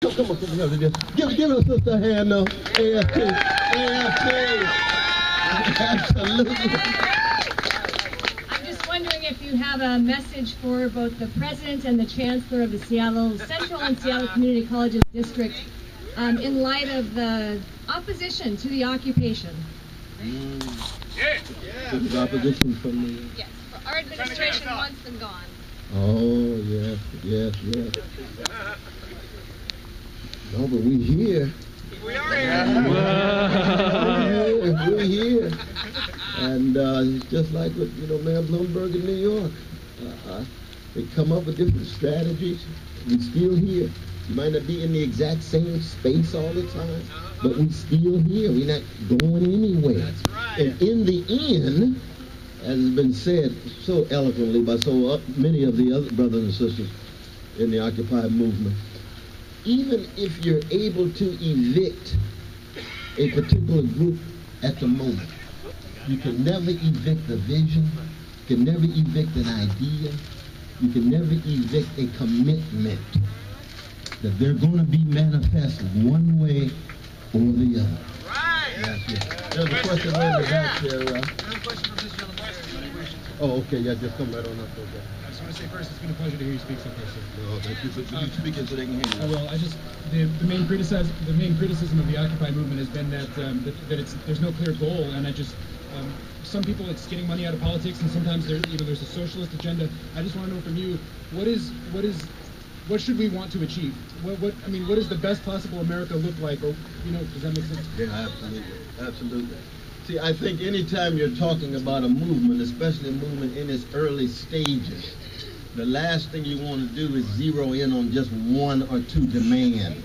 Come on, give a sister a hand now. AFT. Absolutely. I'm just wondering if you have a message for both the president and the chancellor of the Seattle Central and Seattle Community Colleges District in light of the opposition to the occupation. This is opposition from the... Yes, our administration wants them gone. Oh, yes. No, but we here. We are here. We're here. And it's just like with, Mayor Bloomberg in New York. They come up with different strategies. We're still here. You might not be in the exact same space all the time, but we're still here. We're not going anywhere. That's right. And in the end, as has been said so eloquently by so many of the other brothers and sisters in the Occupy movement, even if you're able to evict a particular group at the moment, you can never evict a vision, you can never evict an idea, you can never evict a commitment that they're going to be manifest one way or the other. Right. Yes. There's a question right in the back there. I have a question for this gentleman. Oh, okay, yeah, just come right on up there. I just want to say first, it's been a pleasure to hear you speak so far, sir. No, thank you for speaking so they can hear you. Well, the main criticism of the Occupy movement has been that there's no clear goal, and some people it's getting money out of politics, and sometimes there's a socialist agenda. I just want to know from you, what should we want to achieve? What does the best possible America look like? Or, does that make sense? Yeah, absolutely. See, I think anytime you're talking about a movement, especially a movement in its early stages, the last thing you want to do is zero in on just one or two demands.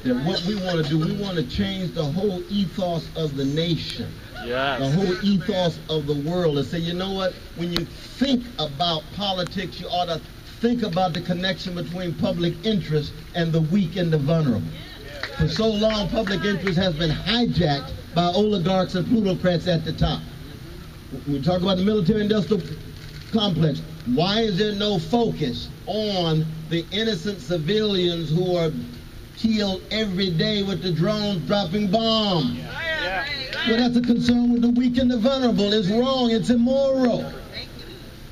That what we want to do, we want to change the whole ethos of the nation, the whole ethos of the world, and say, you know what, when you think about politics, you ought to think about the connection between public interest and the weak and the vulnerable. For so long, public interest has been hijacked by oligarchs and plutocrats at the top. We talk about the military-industrial complex. Why is there no focus on the innocent civilians who are killed every day with the drones dropping bombs? Well, that's a concern with the weak and the vulnerable. It's wrong. It's immoral.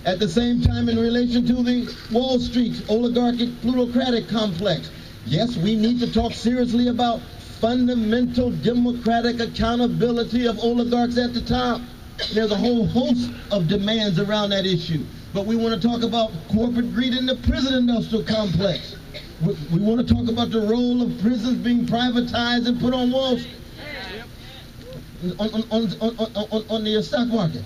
At the same time, in relation to the Wall Street oligarchic plutocratic complex, yes, we need to talk seriously about fundamental democratic accountability of oligarchs at the top. There's a whole host of demands around that issue. But we want to talk about corporate greed in the prison industrial complex. We want to talk about the role of prisons being privatized and put on Wall Street, on the stock market.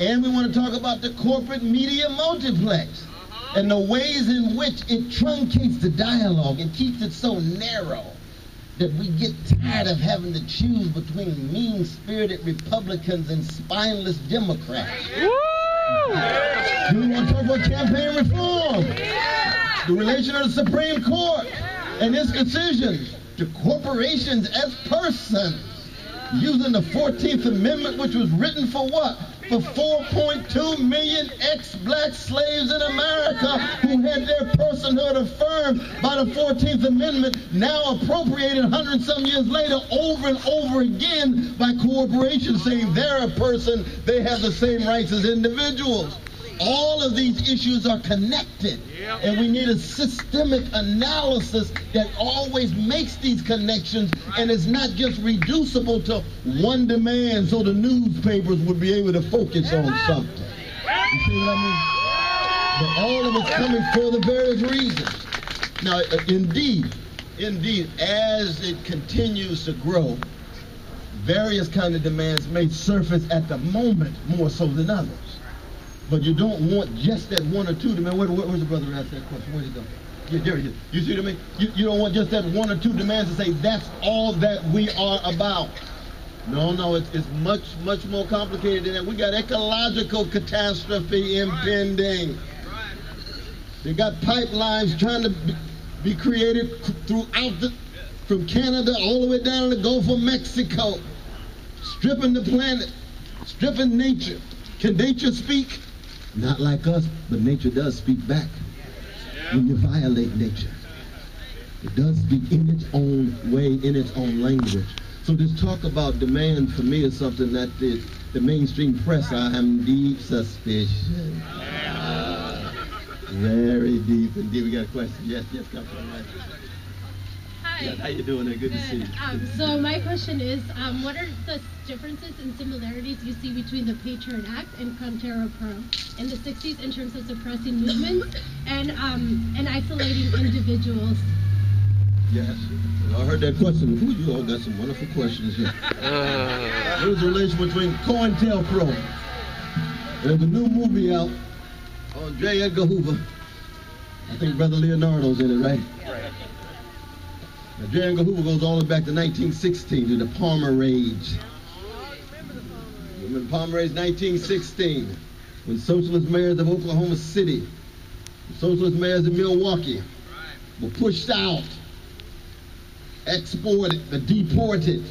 And we want to talk about the corporate media multiplex and the ways in which it truncates the dialogue and keeps it so narrow that we get tired of having to choose between mean-spirited Republicans and spineless Democrats. Do we want to talk about campaign reform? The relation of the Supreme Court and its decisions to corporations as persons, using the 14th Amendment, which was written for what? For 4.2 million ex-black slaves in America who had their personhood affirmed by the 14th Amendment, now appropriated 100-some years later over and over again by corporations saying they're a person, they have the same rights as individuals. All of these issues are connected, and we need a systemic analysis that always makes these connections and is not just reducible to one demand so the newspapers would be able to focus on something. You see what I mean? But all of it's coming for the various reasons. Now, indeed, as it continues to grow, various kind of demands may surface at the moment more so than others. But you don't want just that one or two demands. Where's the brother who asked that question? Where's he go? Yeah, there he is. You see what I mean? You don't want just that one or two demands to say that's all that we are about. No, it's much more complicated than that. We got ecological catastrophe impending. They got pipelines trying to be created from Canada all the way down to the Gulf of Mexico, stripping the planet, stripping nature. Can nature speak? Not like us, but nature does speak back when you violate nature. It does speak in its own way, in its own language. So this talk about demand for me is something that the mainstream press, I am deep suspicion. Very deep indeed. We got a question. Yes, come from right. Hi. Yes, how you doing there? Good to see you. So my question is, what are the differences and similarities you see between the Patriot Act and Contero Pro in the 60s in terms of suppressing movements and isolating individuals? Yes. Well, I heard that question. Ooh, you all got some wonderful questions here. There's a relation between COINTELPRO. There's a new movie out on J. Edgar Hoover. I think Brother Leonardo's in it, right? Right. Now, J. Edgar Hoover goes all the way back to 1916 to the Palmer Raids. Remember the Palmer Raids, 1916, when socialist mayors of Oklahoma City, socialist mayors of Milwaukee were pushed out, exported, deported,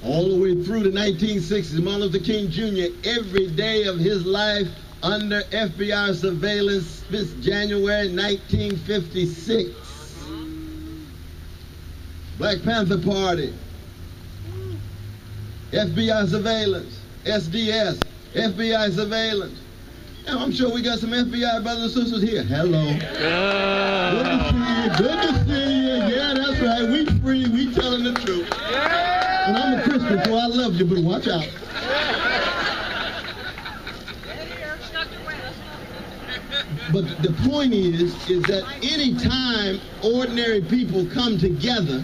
all the way through the 1960s. Martin Luther King Jr., every day of his life under FBI surveillance since January 1956. Black Panther Party, FBI surveillance, SDS, FBI surveillance. Now, I'm sure we got some FBI brothers and sisters here. Hello. Good to see you. Yeah, that's right. We free. We telling the truth. And I'm a Christian, so I love you, but watch out. But the point is that any time ordinary people come together,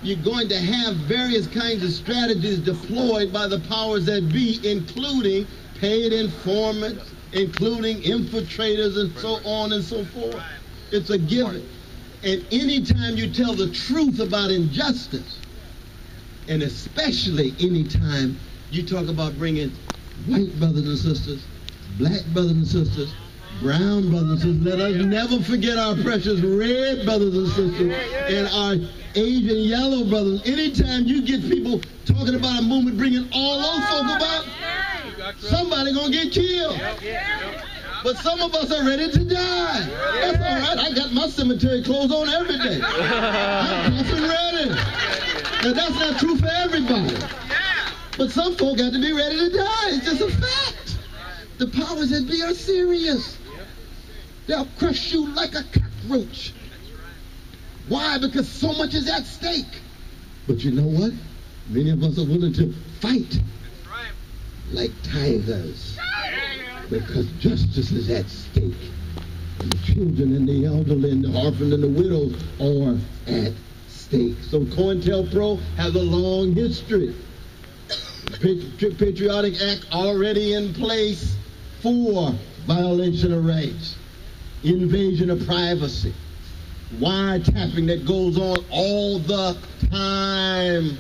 you're going to have various kinds of strategies deployed by the powers that be, including paid informants, including infiltrators, and so on and so forth. It's a given. And anytime you tell the truth about injustice, and especially anytime you talk about bringing white brothers and sisters, black brothers and sisters, brown brothers and sisters, let us never forget our precious red brothers and sisters, and our Asian yellow brothers. Anytime you get people talking about a movement, bringing all those folk about, somebody gonna get killed. But some of us are ready to die. That's all right. I got my cemetery clothes on every day. I'm tough and ready. Now that's not true for everybody. But some folk got to be ready to die. It's just a fact. The powers that be are serious. They'll crush you like a cockroach. Why? Because so much is at stake. But you know what? Many of us are willing to fight like tigers, because justice is at stake. And the children and the elderly and the orphan and the widows are at stake. So COINTELPRO has a long history. The Patriotic Act already in place for violation of rights, invasion of privacy, wiretapping that goes on all the time.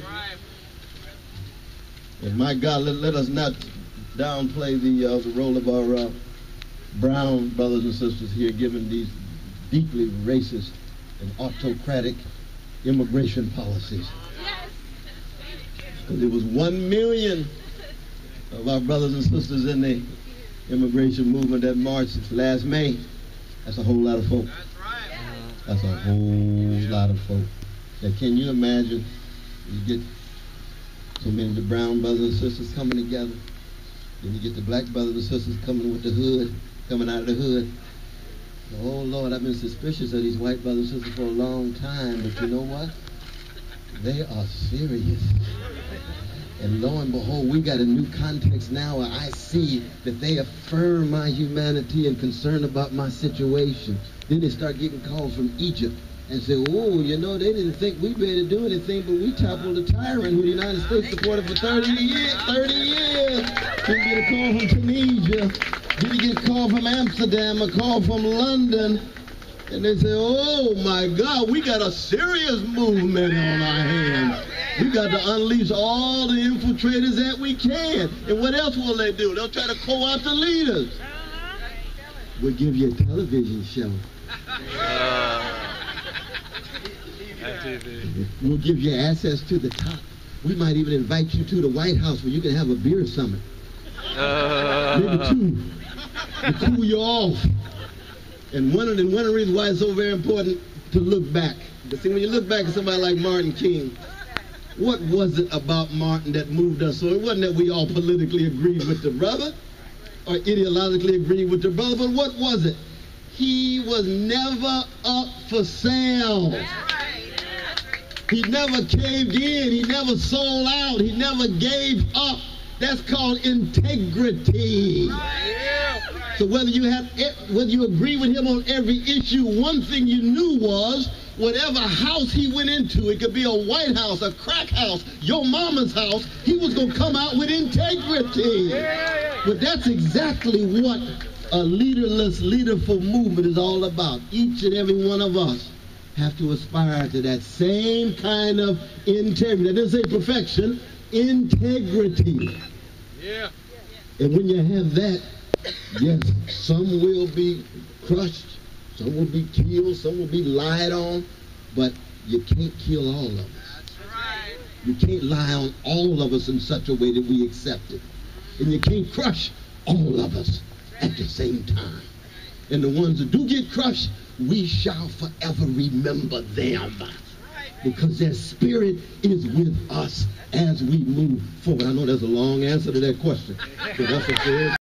And my God, let us not downplay the role of our brown brothers and sisters here, given these deeply racist and autocratic immigration policies. Because there was 1 million of our brothers and sisters in the immigration movement that marched last May. That's a whole lot of folk. That's a whole lot of folk. Now, can you imagine you get so many of the brown brothers and sisters coming together, then you get the black brothers and sisters coming with the hood, coming out of the hood. Oh Lord, I've been suspicious of these white brothers and sisters for a long time, but you know what? They are serious. And lo and behold, we got a new context now where I see that they affirm my humanity and concern about my situation. Then they start getting calls from Egypt and say, oh, you know, they didn't think we'd be able to do anything, but we toppled a tyrant who the United States supported for 30 years. Didn't get a call from Tunisia. Didn't get a call from Amsterdam, a call from London. And they say, oh my God, we got a serious movement on our hands. We got to unleash all the infiltrators that we can. And what else will they do? They'll try to co-opt the leaders. We'll give you a television show. We'll give you access to the top. We might even invite you to the White House where you can have a beer summit. Maybe two. To cool you off. And one of the reasons why it's so very important to look back But see, when you look back at somebody like Martin King, what was it about Martin that moved us? So it wasn't that we all politically agreed with the brother or ideologically agreed with the brother, but what was it? He was never up for sale. He never caved in. He never sold out. He never gave up. That's called integrity. So whether you agree with him on every issue, one thing you knew was whatever house he went into, it could be a White House, a crack house, your mama's house, he was going to come out with integrity. But that's exactly what a leaderless, leaderful movement is all about. Each and every one of us have to aspire to that same kind of integrity. That doesn't say perfection, integrity. Yeah. And when you have that, yes, some will be crushed, some will be killed, some will be lied on, but you can't kill all of us. That's right. You can't lie on all of us in such a way that we accept it. And you can't crush all of us at the same time. And the ones that do get crushed, we shall forever remember them, because their spirit is with us as we move forward. I know that's a long answer to that question, but that's a fair